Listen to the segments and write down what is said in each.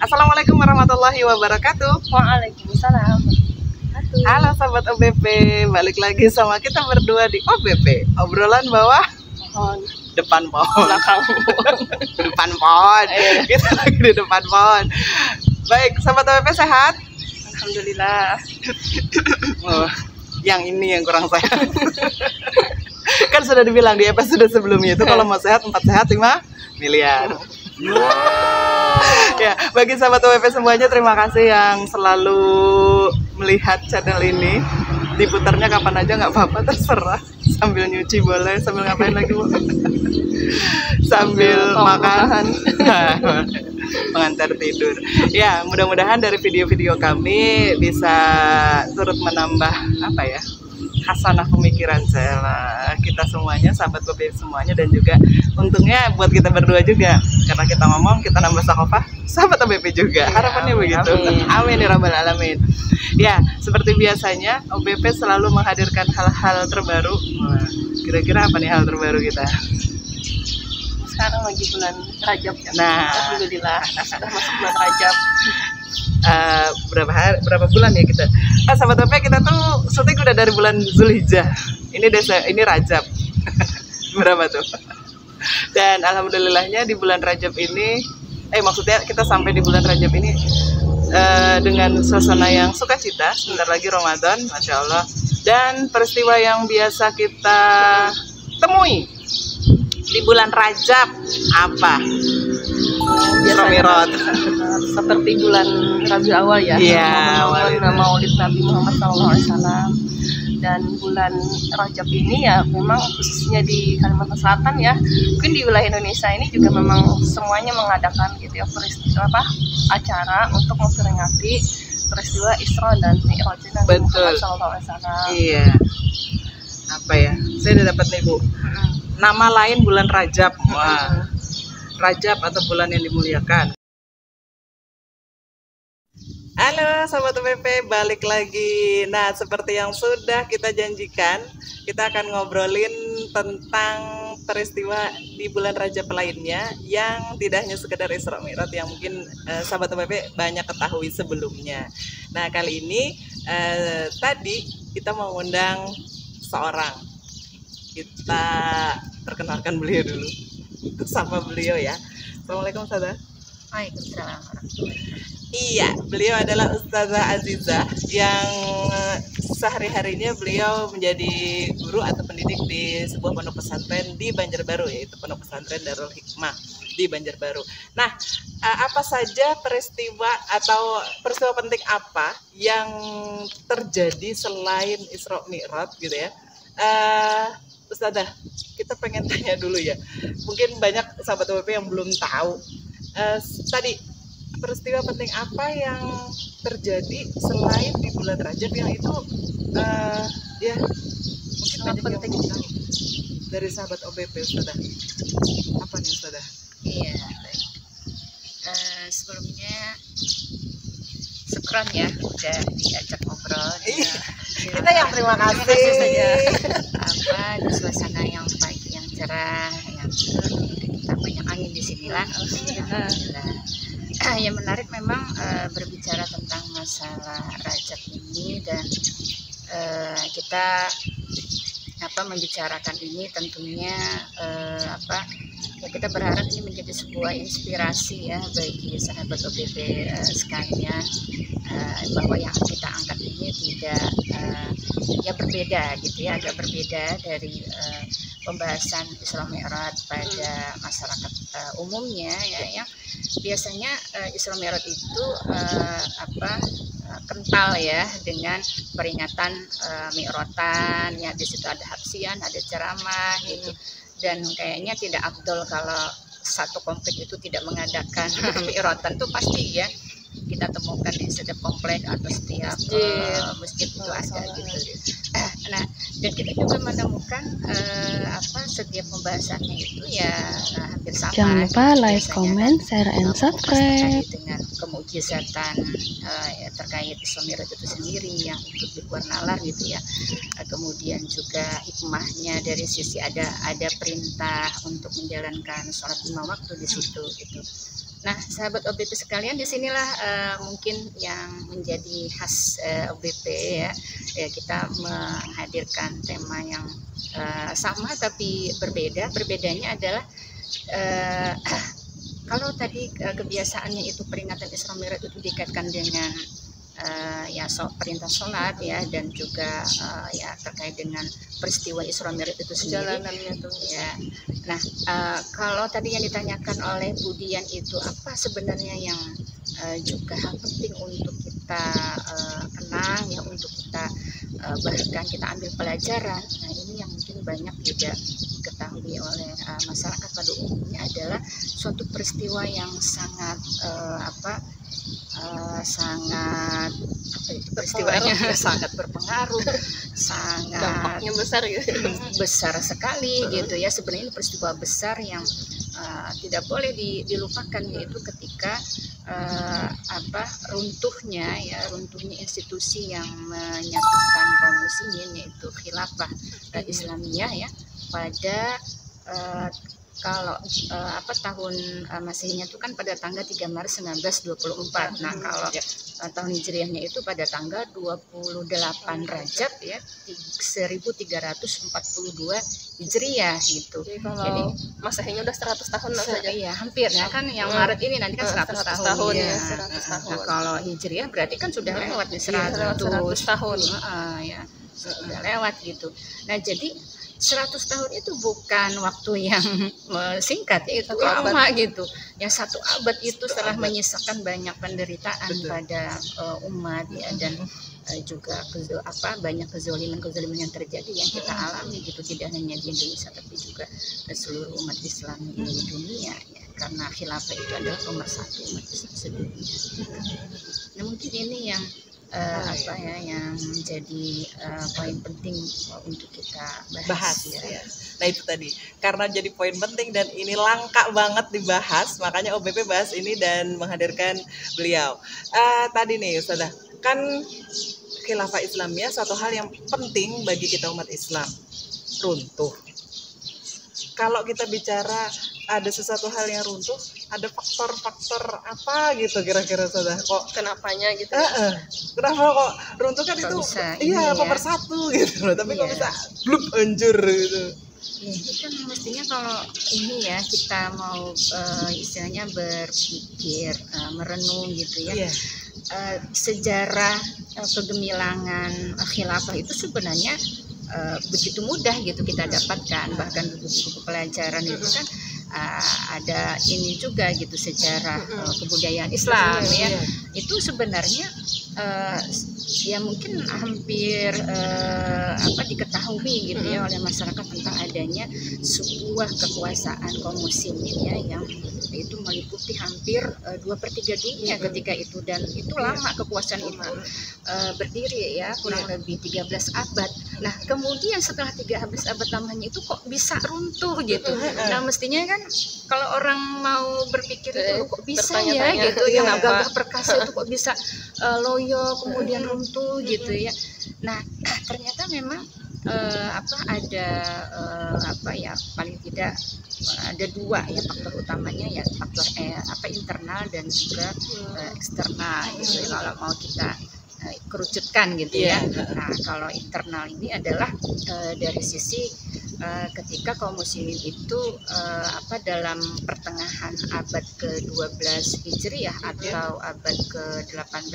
Assalamualaikum warahmatullahi wabarakatuh. Waalaikumsalam. Halo sahabat OBP, balik lagi sama kita berdua di OBP, obrolan bawah Pohon depan pohon. belakang. Depan pohon. Kita lagi di depan pohon. Baik, sahabat OBP sehat? Alhamdulillah. Oh, yang ini yang kurang sehat. Kan sudah dibilang di episode sebelumnya itu kalau mau sehat 4 sehat 5 miliar. Ya, bagi sahabat OBP semuanya terima kasih yang selalu melihat channel ini. Diputarnya kapan aja nggak apa-apa, terserah. Sambil nyuci boleh, sambil ngapain lagi Bu? Sambil makan, mengantar tidur. Ya, mudah-mudahan dari video-video kami bisa turut menambah apa ya? Hasanah pemikiran kita semuanya, sahabat OBP semuanya, dan juga untungnya buat kita berdua juga karena kita ngomong kita nambah sakofah sahabat OBP juga. Harapannya begitu. Amin ya rabbal alamin. Ya, seperti biasanya OBP selalu menghadirkan hal-hal terbaru. Kira-kira apa nih hal terbaru kita? Sekarang lagi bulan Rajab ya. Nah, Alhamdulillah sudah masuk bulan Rajab. Berapa bulan ya kita? Sahabat OBP, kita tuh syuting udah dari bulan Zulhijjah. Ini Rajab. Berapa tuh? Dan alhamdulillahnya di bulan Rajab ini, maksudnya kita sampai di bulan Rajab ini dengan suasana yang sukacita. Sebentar lagi Ramadan, Masya Allah. Dan peristiwa yang biasa kita temui di bulan Rajab apa? Isra Mi'raj. Seperti bulan Rabiul Awal ya. Iya, Maulid Nabi Muhammad SAW. Dan bulan Rajab ini ya memang khususnya di Kalimantan Selatan ya, mungkin di wilayah Indonesia ini juga memang semuanya mengadakan gitu ya peristiwa acara untuk memperingati peristiwa Isra dan Mi'raj Nabi Muhammad SAW. Iya. Apa ya? Saya udah dapat nih Bu. Nama lain bulan Rajab. Wah. Rajab atau bulan yang dimuliakan. Halo sahabat OBP, balik lagi. Nah, seperti yang sudah kita janjikan, kita akan ngobrolin tentang peristiwa di bulan Rajab lainnya yang tidak hanya sekedar Isra Mi'raj yang mungkin sahabat OBP banyak ketahui sebelumnya. Nah, kali ini tadi kita mengundang seorang. Kita perkenalkan beliau dulu. Sapa beliau ya. Assalamualaikum Ustazah. Waalaikumsalam. Iya, beliau adalah Ustazah Azizah yang sehari-harinya beliau menjadi guru atau pendidik di sebuah pondok pesantren di Banjarbaru, yaitu Pondok Pesantren Darul Hikmah di Banjarbaru. Nah, apa saja peristiwa atau peristiwa penting apa yang terjadi selain Isra Mi'raj gitu ya? Ustazah, kita pengen tanya dulu ya. Mungkin banyak sahabat OBP yang belum tahu. Tadi peristiwa penting apa yang terjadi selain di bulan Rajab yang itu ya mungkin banyak yang belum tahu dari sahabat OBP. Ustazah, apa nih Ustazah? Iya, baik. Sebelumnya syukran ya udah diajak ngobrol. Kita yang terima kasih saja. Di suasana yang baik, yang cerah, yang kita banyak angin di sini lah. Yang menarik memang berbicara tentang masalah Rajab ini, dan kita membicarakan ini tentunya ya kita berharap ini menjadi sebuah inspirasi ya bagi sahabat OBP sekalian, bahwa yang kita angkat ini tidak ya berbeda gitu ya, agak berbeda dari pembahasan Isra Mi'raj pada masyarakat umumnya ya, yang biasanya Isra Mi'raj itu kental ya dengan peringatan Mi'ratan ya, di situ ada hapsian, ada ceramah gitu. Dan kayaknya tidak afdol kalau satu komplek itu tidak mengadakan Mi'ratan, tuh pasti ya kita temukan di setiap komplek atau setiap masjid itu ada gitu. Nah, dan kita juga menemukan setiap pembahasannya itu ya hampir sama. Jangan lupa like, comment, share, and subscribe. Dengan kemujizatan ya, terkait Isra Mi'raj itu sendiri yang ikut dibuat nalar gitu ya. Kemudian juga hikmahnya dari sisi ada perintah untuk menjalankan sholat 5 waktu di situ gitu. Nah, sahabat OBP sekalian, disinilah mungkin yang menjadi khas OBP ya. Kita menghadirkan tema yang sama tapi berbeda. Berbedanya adalah kalau tadi kebiasaannya itu peringatan Isra Mi'raj itu dikaitkan dengan perintah sholat ya, dan juga ya terkait dengan peristiwa Isra Mi'raj itu sendiri. Ya. Nah, kalau tadi yang ditanyakan oleh Budian itu apa sebenarnya yang juga hal penting untuk kita kenang ya, untuk kita bahkan kita ambil pelajaran. Nah, ini yang mungkin banyak tidak diketahui oleh masyarakat pada umumnya adalah suatu peristiwa yang sangat sangat peristiwanya sangat berpengaruh, sangat dampaknya besar gitu. Besar sekali gitu ya. Sebenarnya ini peristiwa besar yang tidak boleh dilupakan, yaitu ketika runtuhnya institusi yang menyatukan kaum muslimin, yaitu khilafah Islamiyah ya, pada kalau tahun Masehinya itu kan pada tanggal 3 Maret 1924. Nah, kalau tahun Hijriahnya itu pada tanggal 28 Rajab ya 1342 Hijriah gitu. Jadi Masehinya udah 100 tahun lah saja. Iya, hampir ya kan, yang Maret ini nanti kan 100 tahun ya. 100 tahun. Nah, kalau Hijriah berarti kan sudah lewat nih 100 tahun. Ya, sudah lewat gitu. Nah, jadi 100 tahun itu bukan waktu yang singkat ya, itu lama gitu. Yang 1 abad itu telah menyisakan banyak penderitaan pada umat ya, dan juga banyak kezaliman yang terjadi yang kita alami gitu, tidak hanya di Indonesia tapi juga seluruh umat Islam di dunia ya, karena khilafah itu adalah pemersatu umat Islam sedunia. Nah, mungkin ini yang yang menjadi poin penting untuk kita bahas ya. Nah, itu tadi karena jadi poin penting dan ini langka banget dibahas, makanya OBP bahas ini dan menghadirkan beliau. Tadi nih Ustazah, kan khilafah Islamiyah suatu hal yang penting bagi kita umat Islam runtuh. Kalau kita bicara ada sesuatu hal yang runtuh, ada faktor-faktor apa gitu kira-kira Ustazah? Kok kenapanya gitu? Kenapa kok runtuh kan itu? Iya, pemersatu gitu loh, tapi kok bisa blub hancur gitu. Ya, itu kan mestinya kalau ini ya kita mau istilahnya berpikir, merenung gitu ya. Sejarah kegemilangan khilafah itu sebenarnya begitu mudah gitu kita dapatkan, bahkan buku-buku pelajaran itu kan ada ini juga gitu, sejarah kebudayaan Islam ya. Itu sebenarnya ya mungkin hampir diketahui gitu ya oleh masyarakat tentang adanya sebuah kekuasaan kaum muslimin ya, yang itu meliputi hampir 2/3 dunia ketika itu, dan itu lama kekuasaan itu berdiri ya, kurang lebih 13 abad. Nah, kemudian setelah 13 abad lamanya itu kok bisa runtuh gitu. Nah, mestinya kan kalau orang mau berpikir itu kok bisa ya gitu, yang gagah perkasa itu kok bisa loyo kemudian runtuh gitu ya. Nah, ternyata memang ada paling tidak ada 2 ya faktor utamanya ya, faktor internal dan juga eksternal gitu ya, kalau mau kita kerucutkan gitu ya. Nah, kalau internal ini adalah dari sisi ketika kaum muslimin itu dalam pertengahan abad ke-12 Hijriah atau abad ke-18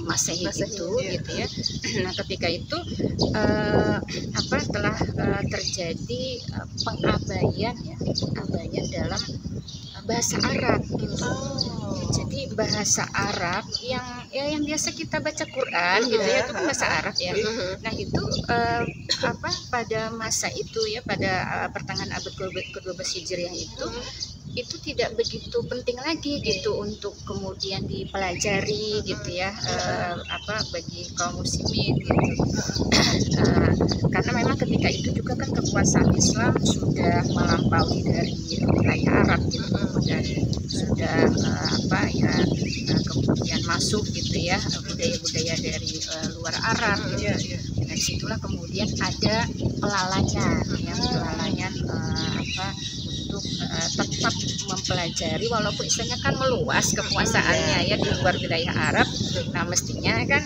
Masehi itu gitu ya. Nah, ketika itu telah terjadi pengabaian dalam bahasa Arab gitu. Jadi bahasa Arab yang biasa kita baca Quran gitu ya, itu kan bahasa Arab ya. Nah, itu pada masa itu ya, pada pertengahan abad ke-12 Hijriah itu tidak begitu penting lagi gitu untuk kemudian dipelajari gitu ya, bagi kaum muslimin gitu. Karena memang ketika itu juga kan kekuasaan Islam sudah melampaui dari wilayah Arab gitu, dan sudah kemudian masuk gitu ya budaya-budaya dari luar Arab gitu. Dari situlah kemudian ada pelalaian untuk tetap mempelajari mempelajari, walaupun istilahnya kan meluas kekuasaannya ya di luar wilayah Arab. Nah mestinya kan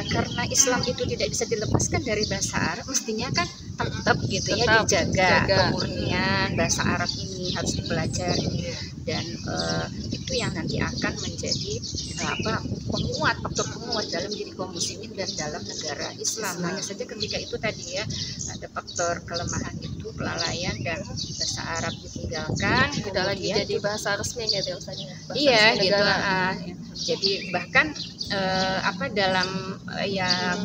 karena Islam itu tidak bisa dilepaskan dari bahasa Arab, mestinya kan tetap gitu ya dijaga kemurnian bahasa Arab ini harus dipelajari, dan itu yang nanti akan menjadi faktor penguat dalam diri kaum muslimin dan dalam negara Islam. Hanya saja ketika itu tadi ya ada faktor kelemahan itu, kelalaian, dan bahasa Arab ditinggalkan, tidak lagi jadi bahasa resmi gitu ya Ustaznya. Iya gitu. Jadi bahkan dalam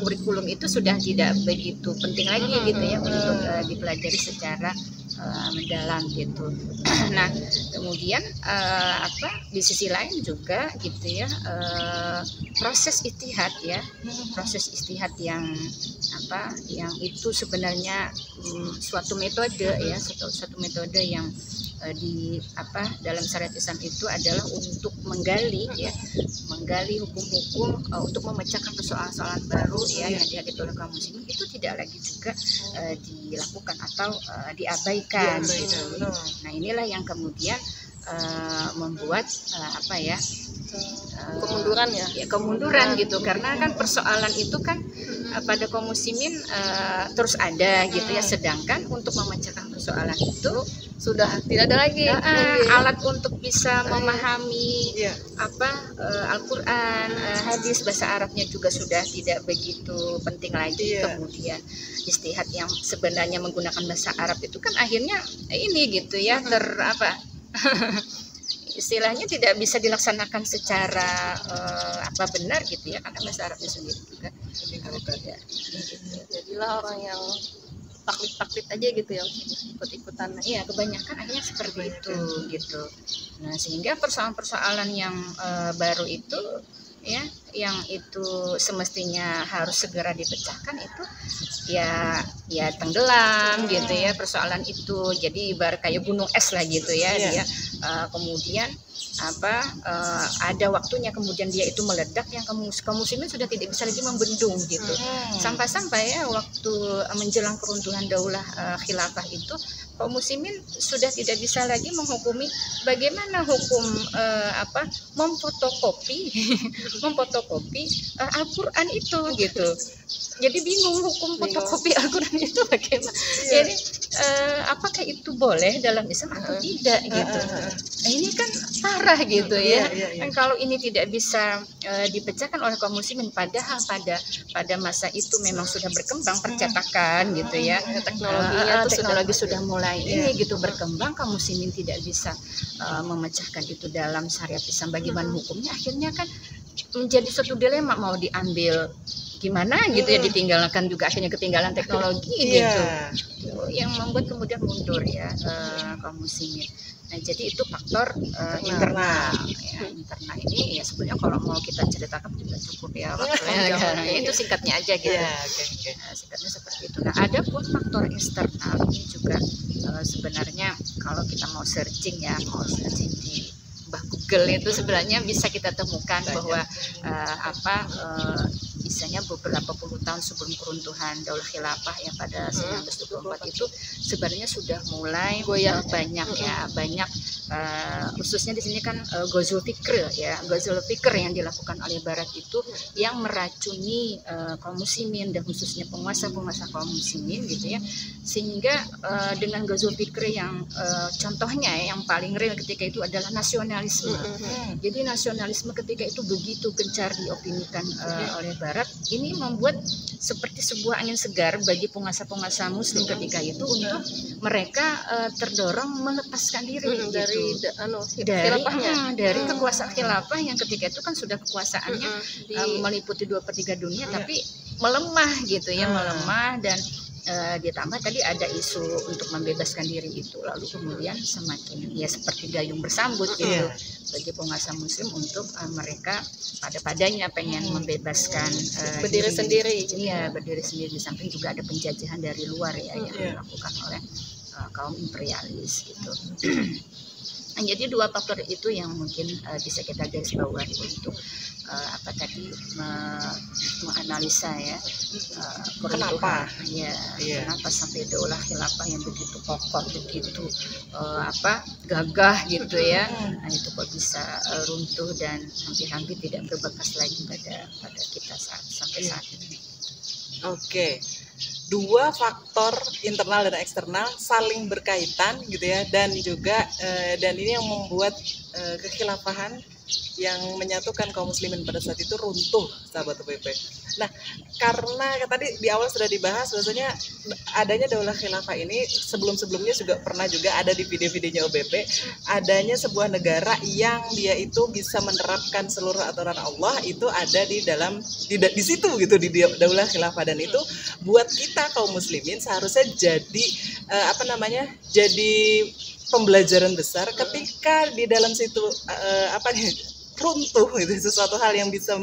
kurikulum itu sudah tidak begitu penting lagi gitu ya untuk dipelajari secara mendalam gitu. Nah kemudian di sisi lain juga gitu ya, proses ijtihad yang itu sebenarnya suatu metode ya, suatu metode yang dalam syariat Islam itu adalah untuk menggali hukum-hukum untuk memecahkan persoalan-persoalan baru ya yang dihadapi oleh kaum muslimin, itu tidak lagi juga dilakukan atau diabaikan. Nah inilah yang kemudian membuat kemunduran gitu, karena kan persoalan itu kan pada kaum muslimin terus ada gitu ya, sedangkan untuk memecahkan persoalan itu sudah tidak ada lagi alat untuk bisa memahami Al-Quran, hadis, bahasa Arabnya juga sudah tidak begitu penting lagi. Kemudian ijtihad yang sebenarnya menggunakan bahasa Arab itu kan akhirnya ini gitu ya istilahnya tidak bisa dilaksanakan secara benar gitu ya, karena bahasa Arabnya sendiri juga tidak. Jadilah orang yang taklid aja gitu ya, ikut-ikutan. Iya, kebanyakan akhirnya seperti itu gitu. Nah sehingga persoalan-persoalan yang baru itu ya, yang itu semestinya harus segera dipecahkan itu ya tenggelam gitu ya persoalan itu. Jadi ibarat kayak gunung es lah gitu ya. Dia kemudian ada waktunya kemudian dia itu meledak, yang kaum muslimin sudah tidak bisa lagi membendung gitu. Sampai-sampai ya waktu menjelang keruntuhan daulah khilafah itu, kaum muslimin sudah tidak bisa lagi menghukumi bagaimana hukum memfotokopi Al-Quran itu gitu. Jadi bingung hukum fotokopi Al-Quran itu bagaimana. Jadi apakah itu boleh dalam Islam atau tidak gitu. Nah, ini kan parah gitu ya. Kan kalau ini tidak bisa dipecahkan oleh kaum muslimin, padahal pada masa itu memang sudah berkembang percetakan gitu ya. Teknologi sudah mulai ini gitu berkembang, kaum muslimin tidak bisa memecahkan itu dalam syariat Islam. Bagaimana hukumnya? Akhirnya kan menjadi suatu dilema, mau diambil gimana gitu ya, ditinggalkan juga akhirnya ketinggalan teknologi gitu, yang membuat kemudian mundur ya kaum muslimin. Nah jadi itu faktor internal ya. Internal ini ya sebenarnya kalau mau kita ceritakan juga cukup ya waktunya. Itu singkatnya aja gitu. Singkatnya seperti itu. Nah ada pun faktor eksternal ini juga sebenarnya kalau kita mau searching di Google itu sebenarnya bisa kita temukan bahwa misalnya beberapa puluh tahun sebelum keruntuhan daulah khilafah ya pada 1924 itu sebenarnya sudah mulai banyak khususnya di sini kan Ghazul Fikr yang dilakukan oleh Barat itu yang meracuni kaum muslimin dan khususnya penguasa kaum muslimin gitu ya, sehingga dengan Ghazul Fikr yang contohnya yang paling real ketika itu adalah nasionalisme. Jadi nasionalisme ketika itu begitu gencar diopinikan oleh Barat, ini membuat seperti sebuah angin segar bagi penguasa-penguasa muslim ketika itu untuk mereka terdorong melepaskan diri dari kekuasaan khilafah yang ketika itu kan sudah kekuasaannya meliputi 2/3 dunia, tapi melemah gitu ya, melemah, dan ditambah tadi ada isu untuk membebaskan diri itu, lalu kemudian semakin ya seperti gayung bersambut gitu bagi penguasa muslim untuk mereka padanya pengen membebaskan berdiri sendiri. Iya, berdiri sendiri. Di samping juga ada penjajahan dari luar ya yang dilakukan oleh kaum imperialis gitu. Jadi dua faktor itu yang mungkin bisa kita garis bawahi untuk menganalisa ya Kenapa? Ya, Iya. kenapa sampai daulah khilafah yang begitu kokoh, begitu gagah gitu ya. Nah, itu kok bisa runtuh dan hampir-hampir tidak berbekas lagi pada kita sampai saat ini. Oke. Dua faktor internal dan eksternal saling berkaitan gitu ya, dan juga dan ini yang membuat kekhilafahan yang menyatukan kaum muslimin pada saat itu runtuh, sahabat OBP. Nah, karena tadi di awal sudah dibahas bahwasanya adanya daulah khilafah ini sebelum-sebelumnya juga pernah juga ada di video-videonya OBP, adanya sebuah negara yang dia itu bisa menerapkan seluruh aturan Allah itu ada di situ gitu, di daulah khilafah, dan itu buat kita kaum muslimin seharusnya jadi jadi pembelajaran besar ketika di dalam situ runtuh itu sesuatu hal yang bisa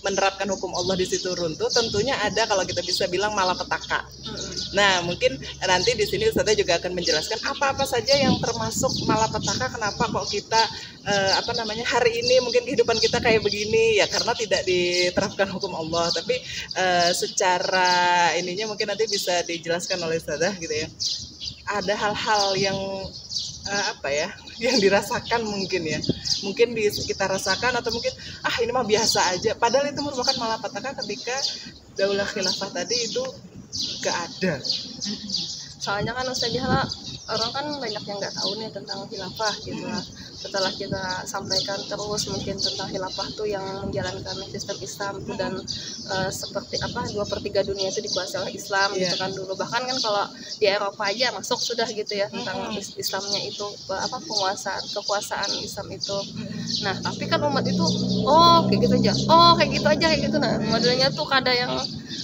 menerapkan hukum Allah di situ runtuh, tentunya ada kalau kita bisa bilang malapetaka. Nah, mungkin nanti di sini Ustazah juga akan menjelaskan apa-apa saja yang termasuk malapetaka, kenapa kok kita hari ini mungkin kehidupan kita kayak begini ya karena tidak diterapkan hukum Allah. Tapi secara ininya mungkin nanti bisa dijelaskan oleh Ustazah gitu ya. Ada hal-hal yang yang dirasakan mungkin kita rasakan, atau mungkin ini mah biasa aja, padahal itu merupakan malapetaka ketika daulah khilafah tadi itu gak ada. Soalnya kan Ustazah, orang kan banyak yang nggak tahu nih tentang khilafah gitu lah. Setelah kita sampaikan terus mungkin tentang khilafah tuh yang menjalankan sistem Islam tuh, dan seperti 2/3 dunia itu dikuasai oleh Islam gitu kan dulu. Bahkan kan kalau di Eropa aja masuk sudah gitu ya tentang Islamnya itu kekuasaan Islam itu. Nah, tapi kan umat itu kayak gitu aja. Nah, modelnya tuh kadang yang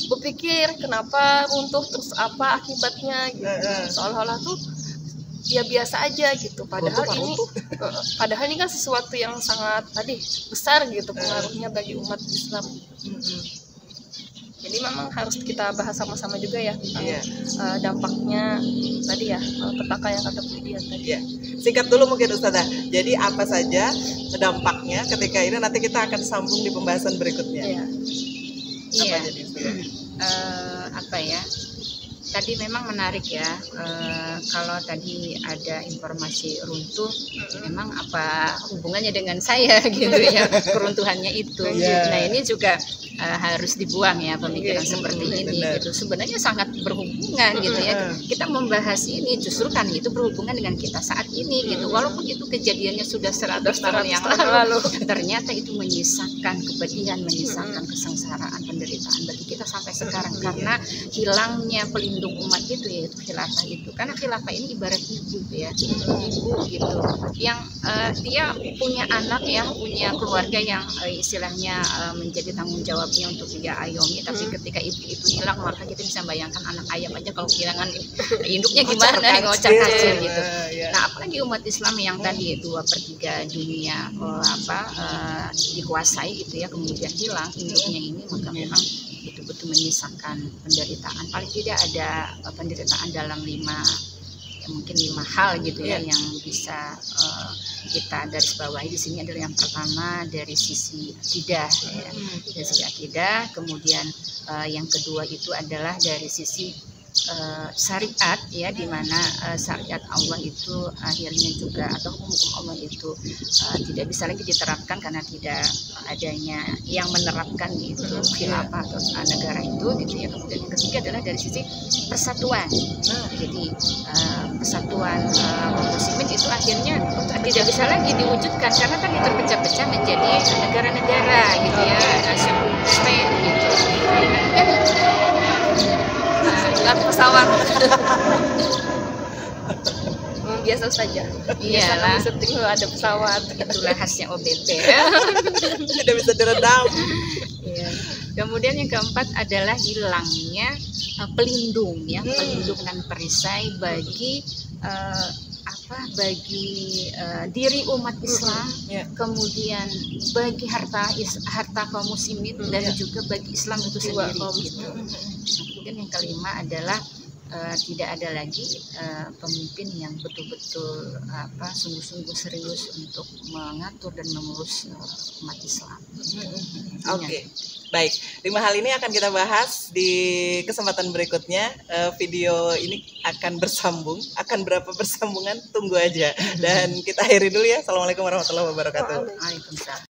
berpikir kenapa runtuh, terus apa akibatnya gitu. Seolah-olah tuh ya biasa aja gitu, padahal ini kan sesuatu yang sangat besar gitu pengaruhnya bagi umat Islam. Jadi memang harus kita bahas sama-sama juga ya tentang dampaknya tadi ya, petaka yang kata Bu Dian tadi. Singkat dulu mungkin Ustazah, jadi apa saja dampaknya ketika ini, nanti kita akan sambung di pembahasan berikutnya. Tadi memang menarik ya, kalau tadi ada informasi runtuh, memang apa hubungannya dengan saya gitu ya, keruntuhannya itu. Nah, ini juga harus dibuang ya pemikiran seperti ini gitu. Sebenarnya sangat berhubungan gitu ya. Kita membahas ini justru kan itu berhubungan dengan kita saat ini gitu. Walaupun itu kejadiannya sudah 100 tahun yang lalu, ternyata itu menyisakan kepedihan, menyisakan kesengsaraan, penderitaan bagi kita sampai sekarang karena hilangnya pelindung umat itu, yaitu khilafah itu. Karena khilafah ini ibarat ibu ya, ibu gitu, yang dia punya anak ya, punya keluarga yang istilahnya menjadi tanggung jawabnya untuk dia ayomi. Tapi ketika ibu itu hilang, maka kita bisa bayangkan anak ayam aja kalau kehilangan induknya gimana, ngocak kacir gitu. Nah, apalagi umat Islam yang tadi 2/3 dunia dikuasai gitu ya, kemudian hilang induknya ini, maka memang betul-betul menyisakan penderitaan. Paling tidak ada penderitaan dalam 5 hal gitu ya yang bisa kita garis bawahi di sini. Adalah yang pertama dari sisi akidah ya. Dari sisi akidah, kemudian yang kedua itu adalah dari sisi syariat ya, di mana syariat Allah itu akhirnya juga, atau hukum Allah itu tidak bisa lagi diterapkan karena tidak adanya yang menerapkan itu khilafah atau negara itu gitu ya. Kemudian yang ketiga adalah dari sisi persatuan. Jadi persatuan kaum muslimin itu akhirnya tidak bisa lagi diwujudkan karena tadi terpecah-pecah menjadi negara-negara gitu ya, nation state gitu. Pesawat biasa saja. Iyalah, syuting ada pesawat, itulah khasnya OBP. Tidak bisa diredam. Kemudian yang keempat adalah hilangnya pelindung ya, pelindung dan perisai bagi diri umat Islam, kemudian bagi harta kaum muslimin dan juga bagi Islam itu sendiri gitu. Kemudian yang kelima adalah tidak ada lagi pemimpin yang betul-betul sungguh-sungguh serius untuk mengatur dan mengurus umat Islam. Oke. Baik, 5 hal ini akan kita bahas di kesempatan berikutnya. Video ini akan bersambung, akan berapa bersambungan tunggu aja. Dan kita akhiri dulu ya. Assalamualaikum warahmatullahi wabarakatuh. Waalaikumsalam.